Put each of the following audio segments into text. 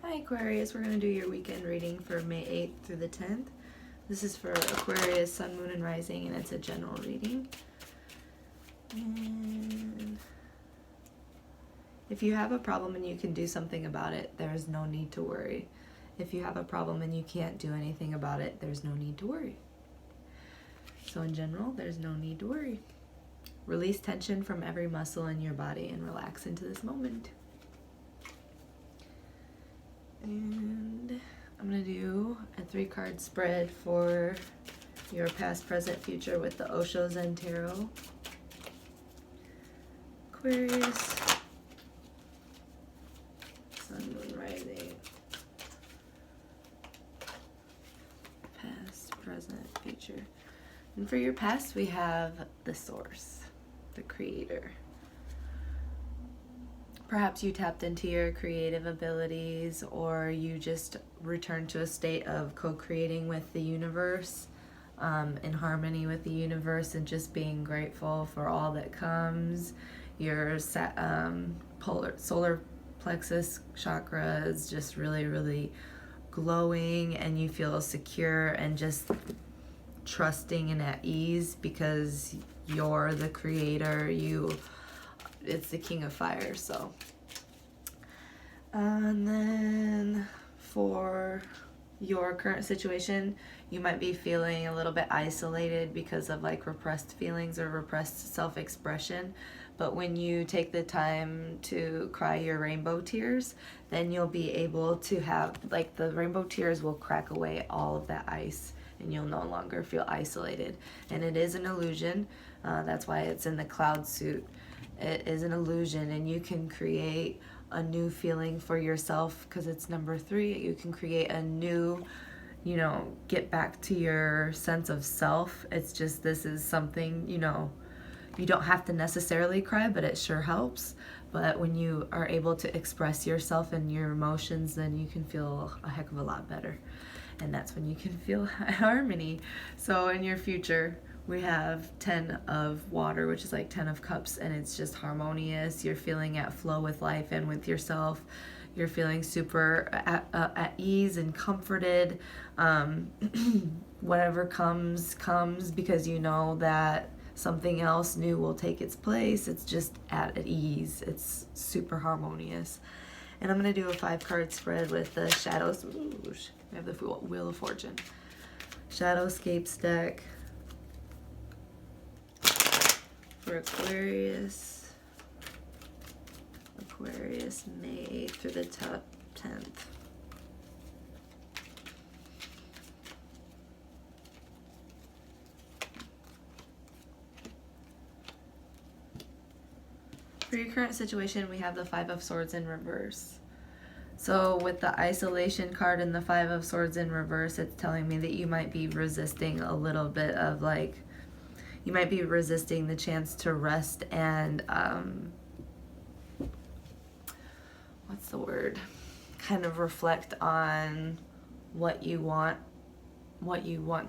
Hi Aquarius, we're going to do your weekend reading for May 8th through the 10th. This is for Aquarius, Sun, Moon, and Rising, and it's a general reading. And if you have a problem and you can do something about it, there's no need to worry. If you have a problem and you can't do anything about it, there's no need to worry. So in general, there's no need to worry. Release tension from every muscle in your body and relax into this moment. And I'm going to do a 3-card spread for your past, present, future with the Osho Zen Tarot. Aquarius, Sun, Moon, Rising, past, present, future. And for your past, we have the Source, the Creator. Perhaps you tapped into your creative abilities, or you just returned to a state of co-creating with the universe, in harmony with the universe, and just being grateful for all that comes. Your solar plexus chakra is just really, really glowing, and you feel secure and just trusting and at ease because you're the creator. It's the King of Fire. So and then for your current situation, you might be feeling a little bit isolated because of like repressed feelings or repressed self-expression. But when you take the time to cry your rainbow tears, then you'll be able to have, like, the rainbow tears will crack away all of that ice and you'll no longer feel isolated. And it is an illusion. That's why it's in the cloud suit. It is an illusion, and you can create a new feeling for yourself because it's number 3. You can create a new, get back to your sense of self. It's just, this is something, you don't have to necessarily cry, but it sure helps. But when you are able to express yourself and your emotions, then you can feel a heck of a lot better. And that's when you can feel harmony. So in your future, we have 10 of water, which is like 10 of cups, and it's just harmonious. You're feeling at flow with life and with yourself. You're feeling super at ease and comforted. Whatever comes because you know that something else new will take its place. It's just at ease. It's super harmonious. And I'm going to do a 5-card spread with the Shadows. Ooh, we have the Wheel of Fortune. Shadowscapes deck. For Aquarius May through the 10th. For your current situation, we have the 5 of Swords in reverse. So with the isolation card and the 5 of Swords in reverse, it's telling me that you might be resisting a little bit of you might be resisting the chance to rest and, what's the word? Kind of reflect on what you want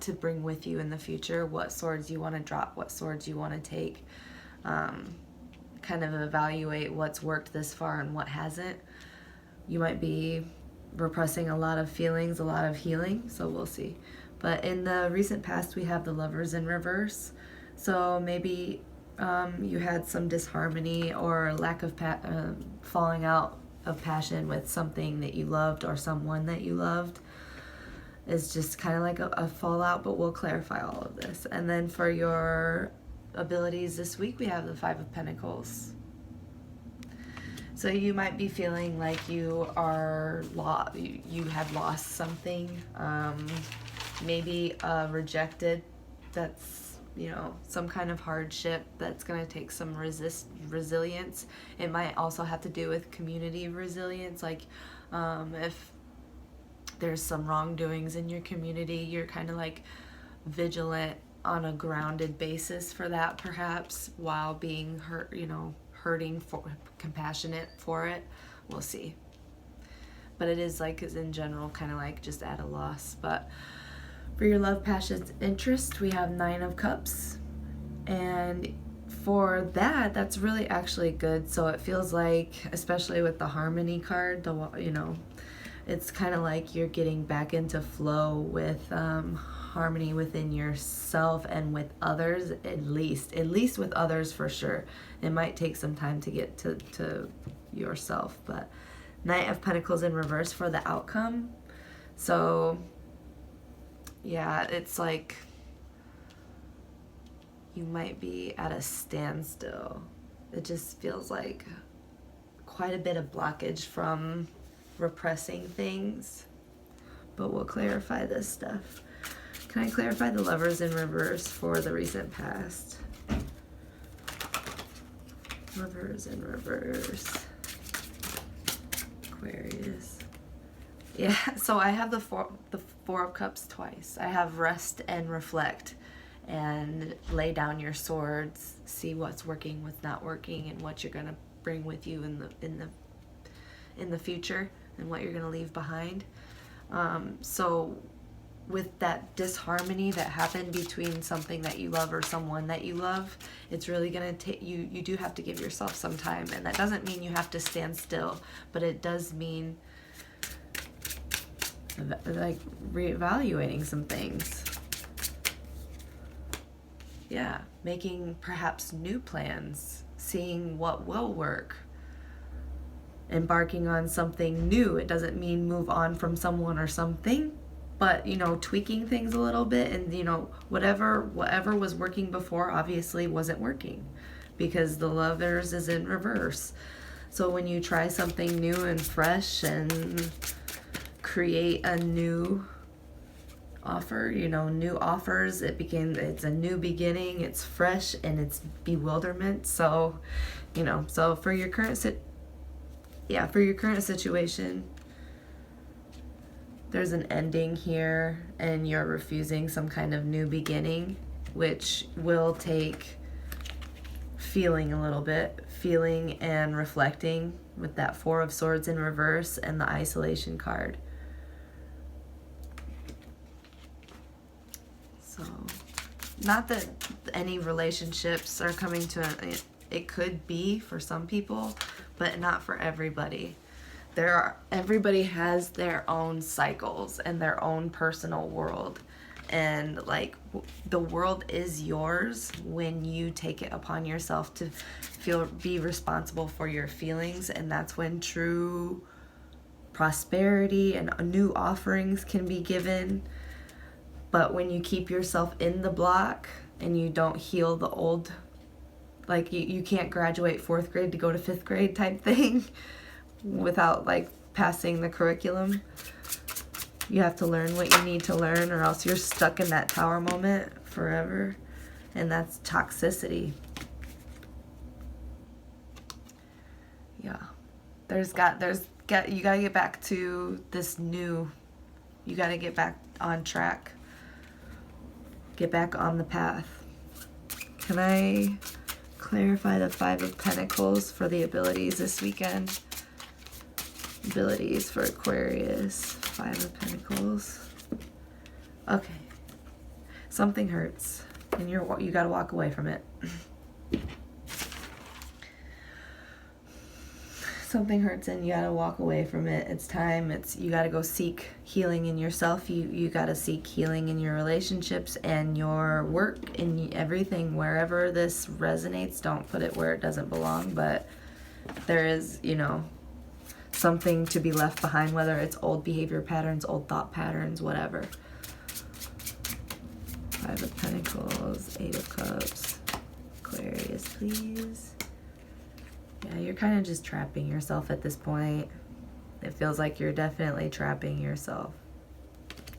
to bring with you in the future, what swords you want to drop, what swords you want to take. Kind of evaluate what's worked this far and what hasn't. You might be repressing a lot of feelings, a lot of healing, so we'll see. But in the recent past, we have the Lovers in reverse. So maybe you had some disharmony or lack of falling out of passion with something that you loved or someone that you loved. It's just kind of like a fallout, but we'll clarify all of this. And then for your abilities this week, we have the 5 of Pentacles. So you might be feeling like you are you have lost something, maybe rejected. That's some kind of hardship that's going to take some resilience. It might also have to do with community resilience, like if there's some wrongdoings in your community, you're kind of like vigilant on a grounded basis for that, perhaps, while being hurting, compassionate for it. We'll see. But it is is in general kind of like just at a loss. But for your love, passions, interest, we have 9 of Cups. And for that, that's really actually good. So it feels like, especially with the Harmony card, It's kind of like you're getting back into flow with harmony within yourself and with others, at least with others for sure. It might take some time to get to yourself. But Knight of Pentacles in reverse for the outcome. So yeah, it's like you might be at a standstill. It just feels like quite a bit of blockage from repressing things. But we'll clarify this stuff. Can I clarify the Lovers in reverse for the recent past? Lovers in reverse. Aquarius. Yeah, so I have the Four of Cups twice. I have rest and reflect and lay down your swords, see what's working, what's not working, and what you're gonna bring with you in the future, and what you're gonna leave behind. So with that disharmony that happened between something that you love or someone that you love, it's really gonna take you do have to give yourself some time, and that doesn't mean you have to stand still, but it does mean like reevaluating some things. Yeah, making perhaps new plans, seeing what will work, embarking on something new. It doesn't mean move on from someone or something, but, you know, tweaking things a little bit, and, you know, whatever was working before obviously wasn't working, because the Lovers is in reverse. So when you try something new and fresh and create a new offer, you know, new offers, it's a new beginning, it's fresh, and it's bewilderment. So, you know, so for your current situation, there's an ending here, and you're refusing some kind of new beginning, which will take feeling a little bit, feeling and reflecting with that Four of Swords in reverse and the isolation card. So, not that any relationships are coming to an, it could be for some people, but not for everybody. Everybody has their own cycles and their own personal world, and like the world is yours when you take it upon yourself to be responsible for your feelings, and that's when true prosperity and new offerings can be given. But when you keep yourself in the block and you don't heal the old, like you can't graduate 4th grade to go to 5th grade type thing without like passing the curriculum. You have to learn what you need to learn, or else you're stuck in that tower moment forever, and that's toxicity. Yeah, you gotta get back to this new. You gotta get back on track. Get back on the path. Can I clarify the Five of Pentacles for the abilities this weekend? Abilities for Aquarius. Five of Pentacles. Okay. Something hurts, and you gotta walk away from it. Something hurts and you gotta walk away from it. It's time. You gotta go seek healing in yourself. You gotta seek healing in your relationships and your work and everything. Wherever this resonates, don't put it where it doesn't belong, but there is, you know, something to be left behind, whether it's old behavior patterns, old thought patterns, whatever. Five of Pentacles, Eight of Cups. Aquarius, please. Yeah, you're kind of just trapping yourself at this point. It feels like you're definitely trapping yourself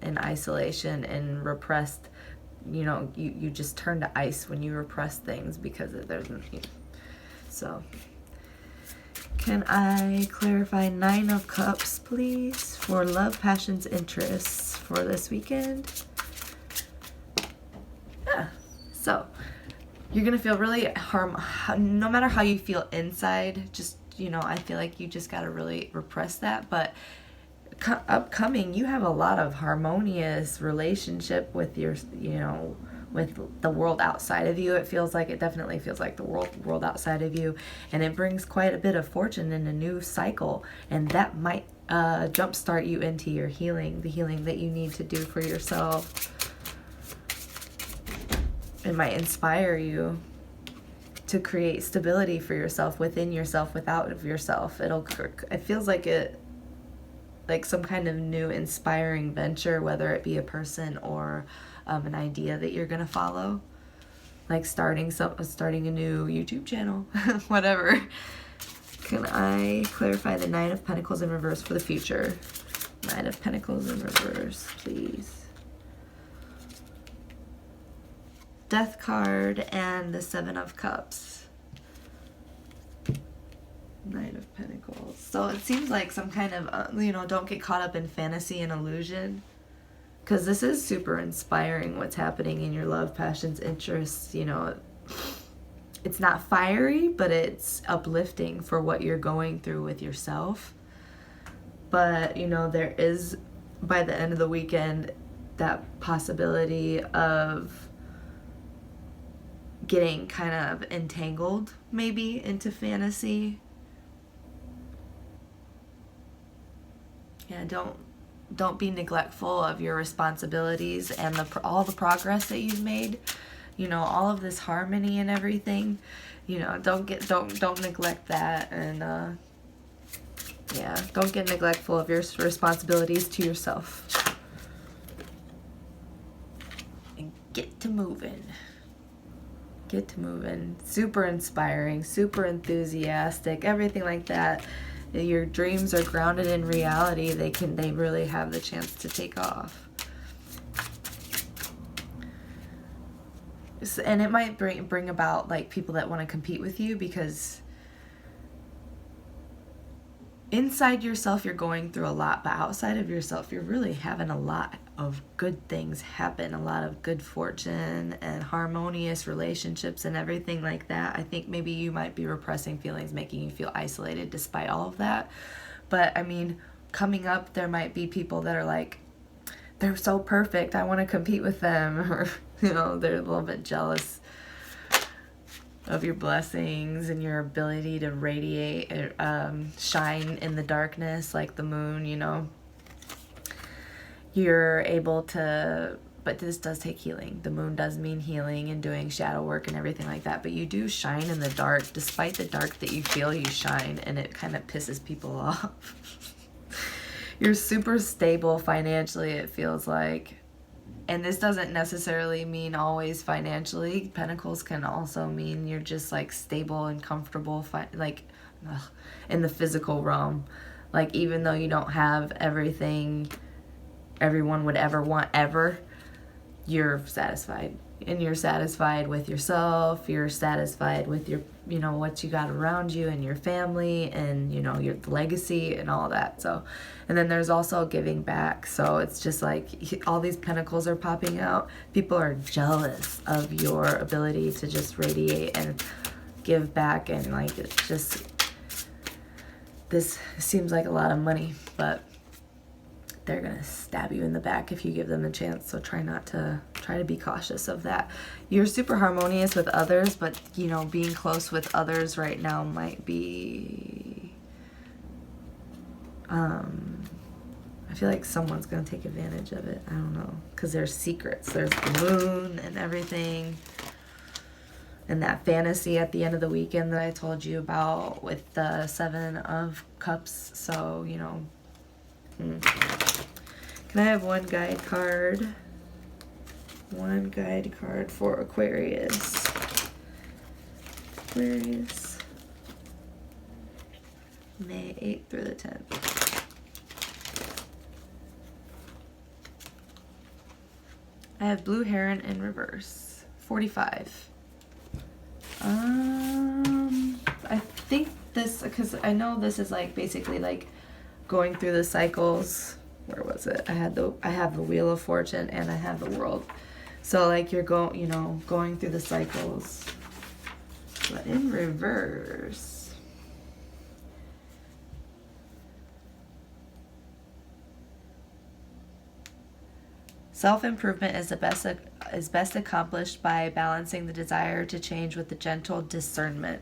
in isolation and repressed. You know, you just turn to ice when you repress things because there's so. Can I clarify 9 of Cups, please, for love, passions, interests for this weekend? Yeah, so you're going to feel really no matter how you feel inside, just, you know, I feel like you just got to really repress that. But upcoming, you have a lot of harmonious relationship with your, you know, with the world outside of you. It definitely feels like the world outside of you, and it brings quite a bit of fortune in a new cycle, and that might jumpstart you into your healing, the healing that you need to do for yourself. It might inspire you to create stability for yourself, within yourself, without of yourself. It feels like some kind of new inspiring venture, whether it be a person or an idea that you're gonna follow, like starting a new YouTube channel, whatever. Can I clarify the Nine of Pentacles in reverse for the future? Nine of Pentacles in reverse, please. Death card and the Seven of Cups. Nine of Pentacles. So it seems like some kind of, don't get caught up in fantasy and illusion. Because this is super inspiring what's happening in your love, passions, interests. It's not fiery, but it's uplifting for what you're going through with yourself. But, there is, by the end of the weekend, that possibility of getting kind of entangled, maybe, into fantasy. Yeah, don't be neglectful of your responsibilities and all the progress that you've made. All of this harmony and everything. Don't neglect that, and yeah, don't get neglectful of your responsibilities to yourself. And get to moving. Get to moving. Super inspiring, super enthusiastic, everything like that. Your dreams are grounded in reality. They really have the chance to take off. And it might bring about like people that want to compete with you, because inside yourself you're going through a lot, but outside of yourself you're really having a lot of good things happen, a lot of good fortune and harmonious relationships and everything like that. I think maybe you might be repressing feelings, making you feel isolated despite all of that. But I mean, coming up, there might be people that are like, they're so perfect, I want to compete with them, or they're a little bit jealous of your blessings and your ability to radiate, shine in the darkness like the moon. You're able to, but this does take healing. The moon does mean healing and doing shadow work and everything like that, but you do shine in the dark. Despite the dark that you feel, you shine, and it kind of pisses people off. You're super stable financially, it feels like. And this doesn't necessarily mean always financially. Pentacles can also mean you're just like stable and comfortable, in the physical realm. Like, even though you don't have everything everyone would ever want ever, you're satisfied. And you're satisfied with yourself. You're satisfied with your, what you got around you and your family and, your legacy and all that. So, and then there's also giving back. So it's just like all these pentacles are popping out. People are jealous of your ability to just radiate and give back. And like, it's just, this seems like a lot of money, but they're gonna stab you in the back if you give them a chance. So try to be cautious of that. You're super harmonious with others, but being close with others right now might be I feel like someone's gonna take advantage of it. I don't know, because there's secrets, there's the moon and everything, and that fantasy at the end of the weekend that I told you about with the Seven of Cups. So can I have one guide card? One guide card for Aquarius. Aquarius. May 8th through the 10th. I have Blue Heron in reverse. 45. I think this, because I know this is like basically like going through the cycles. Where was it? I have the Wheel of Fortune and I have the World. So like you're going through the cycles, but in reverse. Self-improvement is best accomplished by balancing the desire to change with the gentle discernment.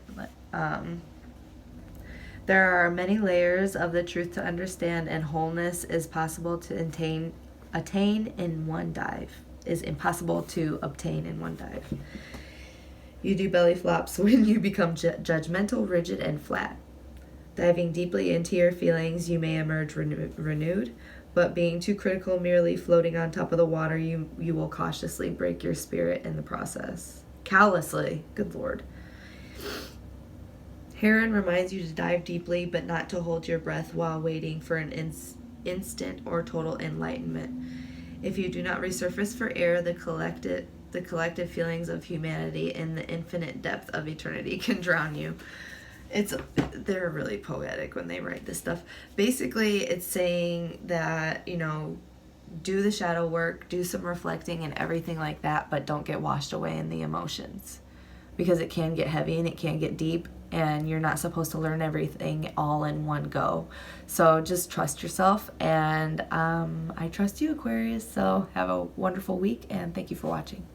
There are many layers of the truth to understand, and wholeness is possible to attain in one dive. Is impossible to obtain in one dive. You do belly flops when you become judgmental, rigid, and flat. Diving deeply into your feelings, you may emerge renewed, but being too critical, merely floating on top of the water, you will cautiously break your spirit in the process. Callously, good Lord. Heron reminds you to dive deeply, but not to hold your breath while waiting for an instant or total enlightenment. If you do not resurface for air, the collective feelings of humanity in the infinite depth of eternity can drown you. They're really poetic when they write this stuff. Basically, it's saying that, you know, do the shadow work, do some reflecting and everything like that, but don't get washed away in the emotions, because it can get heavy and it can get deep, and you're not supposed to learn everything all in one go. So just trust yourself, and I trust you, Aquarius. So have a wonderful week, and thank you for watching.